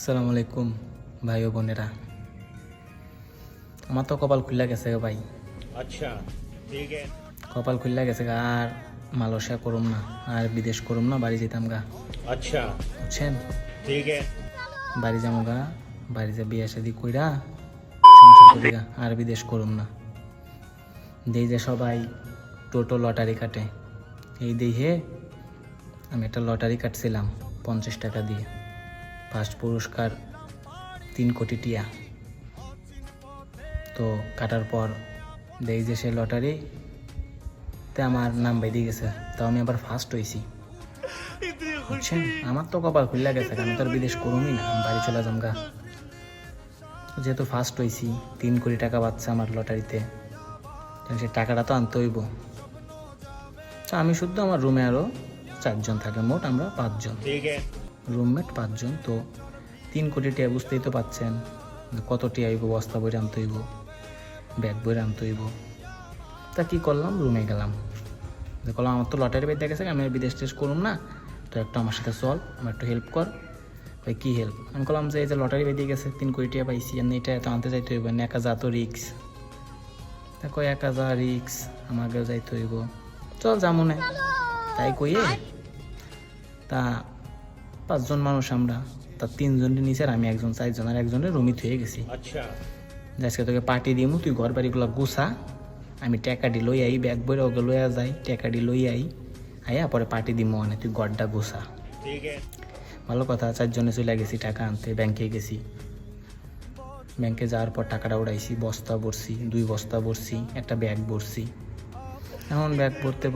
আসসালামু আলাইকুম ভাই ও বোনেরা। আমার তো কপাল খুলে গেছে ভাই। अच्छा ठीक है। কপাল খুলে গেছে আর মালয়েশিয়া করুম না, আর বিদেশ করুম না, বাড়ি যেতাম গা। अच्छा বুঝছেন, ठीक है। বাড়ি যাবো গা, বাড়ি যা বিয়ে শাদি কইরা সংসার করি গা, আর বিদেশ করুম না। দেই যে সবাই টোটো লটারি কাটে, এই দেহে আমি একটা লটারি কাটছিলাম 50 টাকা দিয়ে। ফার্স্ট পুরস্কার 3 কোটি টিয়া। তো কাটার পর দেই যে সে লটারিতে আমার নাম বাইরে গেছে, তাও আমি আবার ফার্স্ট হয়েছি। বুঝছেন, আমার তো কপাল খুলে গেছে, আমি তো আর বিদেশ করুমই না, আমি বাড়ি চলে যাম গা। যেহেতু ফার্স্ট হয়েছি, 3 কোটি টাকা পাচ্ছে আমার লটারিতে, সে টাকাটা তো আনতে হইব। তো আমি শুধু, আমার রুমে আরও 4 জন থাকে, মোট আমরা 5 জন, ठीक है। রুমমেট 5 জন। তো 3 কোটি টাকা বুঝতেই তো পাচ্ছেন কত টিয়া হইব, বস্তা বইরে আনতে হইব, ব্যাগ বইরে আনতে হইব। তা কী করলাম, রুমে গেলাম, দেখলাম আমার তো লটারি বেঁধে গেছে, আমি আর বিদেশ টেশ করুম না, তো একটু আমার সাথে চল, আমার একটু হেল্প কর। ভাই কী হেল্প? আমি বললাম যে এই যে লটারি বেঁধে গেছে, 3 কোটি টাকা পাইছি, আর এটা এত আনতে যাইতে হইব, একা যা তো রিক্স। দেখো একা যা রিক্স, আমাকেও যাইতে হইব, চল যা মনে। তাই কইয়ে তা 5 জন মানুষ আমরা, তা 3 জনের নিচে, আর আমি একজন, 4 জন, আর একজনের রুমি থুয়ে গেছি। अच्छा আজকে তোকে পার্টি দিমু, তুই ঘর বাড়িগুলো গুছা, আমি টাকাটি লই আই, ব্যাগ বইরে ওকে লইয়া যাই, টাকাটি লই আইয়া পরে পার্টি দিমু, মানে তুই ঘরটা গুছা। ठीक है। ভালো কথা। 4 জনে চলে গেছি টাকা আনতে, ব্যাংকে গেছি। ব্যাংকে যাওয়ার পর টাকাটা উড়াইছি, বস্তা ভরছি, 2 বস্তা ভরছি, একটা ব্যাগ ভরছি। এখন ব্যাগ ভরতে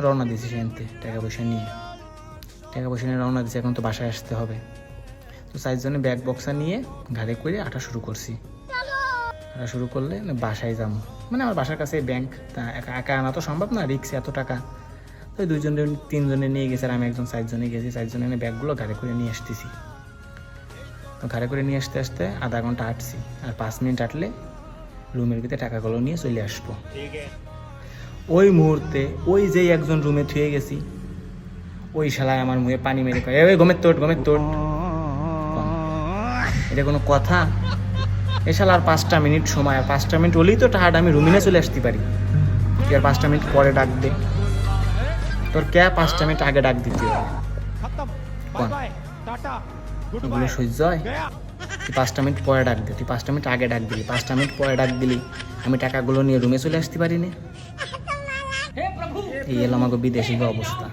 রওনা দিছি সেনতে, টাকা পয়সা নিয়ে রওনা দিছি। এখন তো বাসায় আসতে হবে, তো 4 জনে ব্যাগ বক্সা নিয়ে ঘাড়ে করে আটা শুরু করছি। আটা শুরু করলে বাসায় যাবো, মানে আমার বাসার কাছে ব্যাংক, তা একা আনা তো সম্ভব না, রিক্সে এত টাকা। তো 2 জনে 3 জনে নিয়ে গেছে, আর আমি একজন 4 জনে গেছি। 4 জনে ব্যাগগুলো ঘাড়ে করে নিয়ে আসতেছি। তো ঘাড়ে করে নিয়ে আসতে আসতে আধা ঘন্টা হাঁটছি, আর 5 মিনিট হাঁটলে রুমের ভিতরে টাকাগুলো নিয়ে চলে আসবো। ठीक है। ওই মুহূর্তে ওই যে একজন রুমে থুয়ে গেছি, ওই শালায় আমার মুখে পানি মেরে কয়, এই ঘুমের তোট। এটা কোনো কথা? এ শালা আর 5টা মিনিট সময়, আর 5টা মিনিট হলেই তো টাহাট আমি রুমিনে চলে আসতে পারি। তুই আর 5টা মিনিট পরে ডাক দে, তোর কে 5টা মিনিট আগে ডাক দিতে হবে? এগুলো সহ্য হয়? তুই 5টা মিনিট পরে ডাক দে, তুই 5টা মিনিট আগে ডাক দিলি, 5টা মিনিট পরে ডাক দিলি, আমি টাকাগুলো নিয়ে রুমে চলে আসতে পারি না। এই এলো আমাকে বিদেশি অবস্থা।